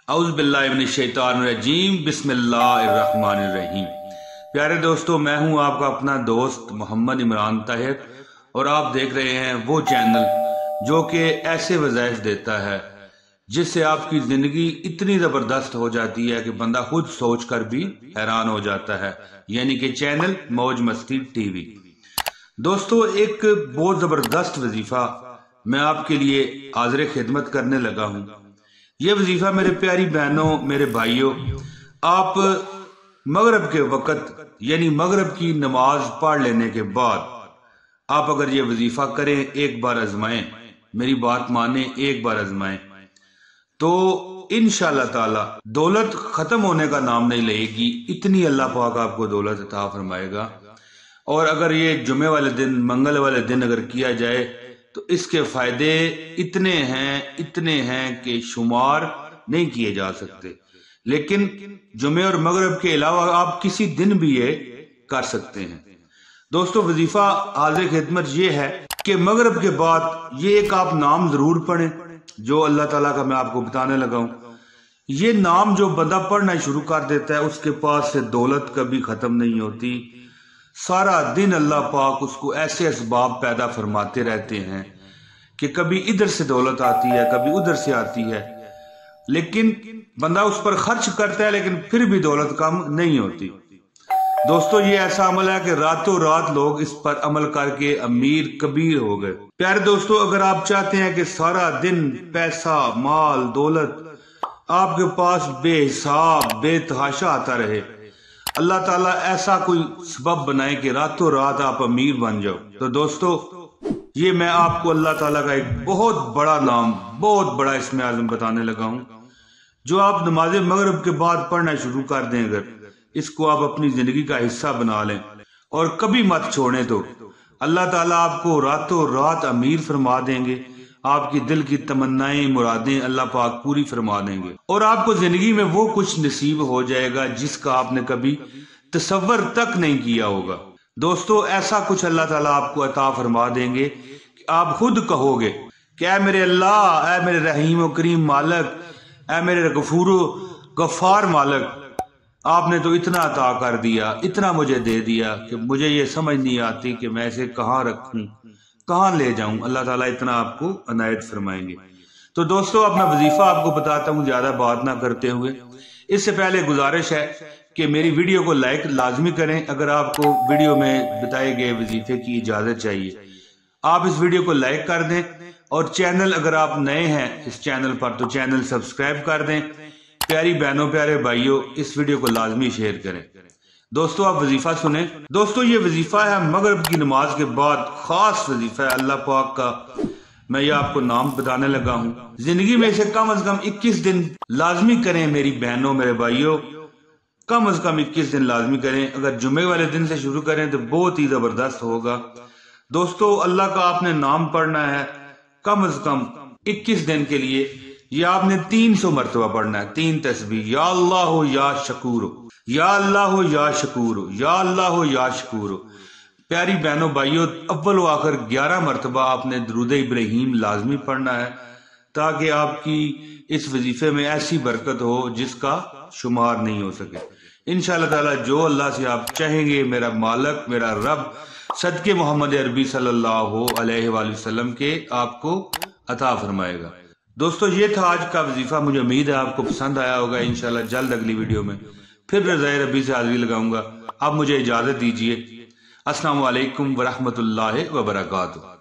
औज़ बिल्लाहि मिनश शैतानिर रजीम बिस्मिल्लाहिर्रहमानिर रहीम। प्यारे दोस्तों, मैं हूं आपका अपना दोस्त मोहम्मद इमरान ताहिर और आप देख रहे हैं वो चैनल जो कि ऐसे वज़ाइफ देता है जिससे आपकी ज़िंदगी इतनी ज़बरदस्त हो जाती है कि बंदा खुद सोच कर भी हैरान हो जाता है, यानी कि चैनल मौज मस्ती टीवी। दोस्तों, एक बहुत ज़बरदस्त वजीफ़ा मैं आपके लिए हाज़िर खिदमत करने लगा हूँ। ये वजीफा मेरे प्यारी बहनों, मेरे भाइयों, आप मगरब के वक़्त यानी मगरब की नमाज पढ़ लेने के बाद आप अगर ये वजीफा करें, एक बार आजमाएं, मेरी बात माने, एक बार आजमाएं, तो इंशाअल्लाह ताला दौलत खत्म होने का नाम नहीं लेगी। इतनी अल्लाह पाक आपको दौलत अता फरमाएगा। और अगर ये जुमे वाले दिन, मंगल वाले दिन अगर किया जाए तो इसके फायदे इतने हैं कि शुमार नहीं किए जा सकते। लेकिन जुमे और मगरब के अलावा आप किसी दिन भी ये कर सकते हैं। दोस्तों, वजीफा हाज़िर खिदमत ये है कि मगरब के बाद ये एक आप नाम जरूर पढ़ें जो अल्लाह ताला का मैं आपको बताने लगा हूं। ये नाम जो बंदा पढ़ना शुरू कर देता है उसके पास से दौलत कभी खत्म नहीं होती। सारा दिन अल्लाह पाक उसको ऐसे असबाब पैदा फरमाते रहते हैं कि कभी इधर से दौलत आती है, कभी उधर से आती है, लेकिन बंदा उस पर खर्च करता है लेकिन फिर भी दौलत कम नहीं होती। दोस्तों, ये ऐसा अमल है कि रातों रात लोग इस पर अमल करके अमीर कबीर हो गए। प्यारे दोस्तों, अगर आप चाहते हैं कि सारा दिन पैसा, माल, दौलत आपके पास बेहिसाब, बेतहाशा आता रहे, अल्लाह ताला ऐसा कोई सबब बनाए कि रातों रात आप अमीर बन जाओ, तो दोस्तों ये मैं आपको अल्लाह ताला का एक बहुत बड़ा नाम, बहुत बड़ा इसमें आज़म बताने लगा हूं, जो आप नमाज मगरिब के बाद पढ़ना शुरू कर दें। अगर इसको आप अपनी जिंदगी का हिस्सा बना लें और कभी मत छोड़ें तो अल्लाह ताला आपको रातों रात अमीर फरमा देंगे। आपकी दिल की तमन्नाएं, मुरादें अल्लाह पाक पूरी फरमा देंगे और आपको जिंदगी में वो कुछ नसीब हो जाएगा जिसका आपने कभी तसव्वुर तक नहीं किया होगा। दोस्तों, ऐसा कुछ अल्लाह ताला आपको अता फरमा देंगे कि आप खुद कहोगे कि ऐ मेरे अल्लाह, ऐ मेरे रहीम करीम मालिक, ऐ मेरे गफूर गफ्फार मालिक, आपने तो इतना अता कर दिया, इतना मुझे दे दिया कि मुझे ये समझ नहीं आती कि मैं इसे कहाँ रखूं, कहाँ ले जाऊं। अल्लाह ताला इतना आपको अनायत फरमाएंगे। तो दोस्तों, अब मैं वजीफा आपको बताता हूं ज्यादा बात ना करते हुए। इससे पहले गुजारिश है कि मेरी वीडियो को लाइक लाजमी करें। अगर आपको वीडियो में बताए गए वजीफे की इजाजत चाहिए, आप इस वीडियो को लाइक कर दें और चैनल, अगर आप नए हैं इस चैनल पर, तो चैनल सब्सक्राइब कर दें। प्यारी बहनों, प्यारे भाइयों, इस वीडियो को लाजमी शेयर करें। दोस्तों, आप वजीफा सुने। दोस्तों, ये वजीफा है मगरिब की नमाज के बाद, खास वजीफा है अल्लाह पाक का। मैं ये आपको नाम बताने लगा हूँ। जिंदगी में इसे कम से कम 21 दिन लाजमी करें मेरी बहनों, मेरे भाइयों, कम से कम 21 दिन लाजमी करें। अगर जुमे वाले दिन से शुरू करें तो बहुत ही जबरदस्त होगा। दोस्तों, अल्लाह का आपने नाम पढ़ना है कम से कम 21 दिन के लिए। ये आपने 300 मरतबा पढ़ना है, 3 तस्बीह, या अल्लाह हो या शकूर, या अल्लाह हो या शकूर, या अल्लाह हो या शकूर। प्यारी बहनों, भाइयों, अव्वल व आखिर 11 मरतबा आपने दुरूद इब्राहीम लाजमी पढ़ना है ताकि आपकी इस वजीफे में ऐसी बरकत हो जिसका शुमार नहीं हो सके। इंशाअल्लाह ताला जो अल्लाह से आप चाहेंगे, मेरा मालिक, मेरा रब सदके मोहम्मद अरबी सल्लल्लाहु अलैहि वसल्लम के आपको अता फरमाएगा। दोस्तों, ये था आज का वजीफा। मुझे उम्मीद है आपको पसंद आया होगा। इंशाअल्लाह जल्द अगली वीडियो में फिर रज़ाए रब्बी से हाजिरी लगाऊंगा। अब मुझे इजाजत दीजिए। अस्सलामु अलैकुम व रहमतुल्लाहि व बरकातुहू।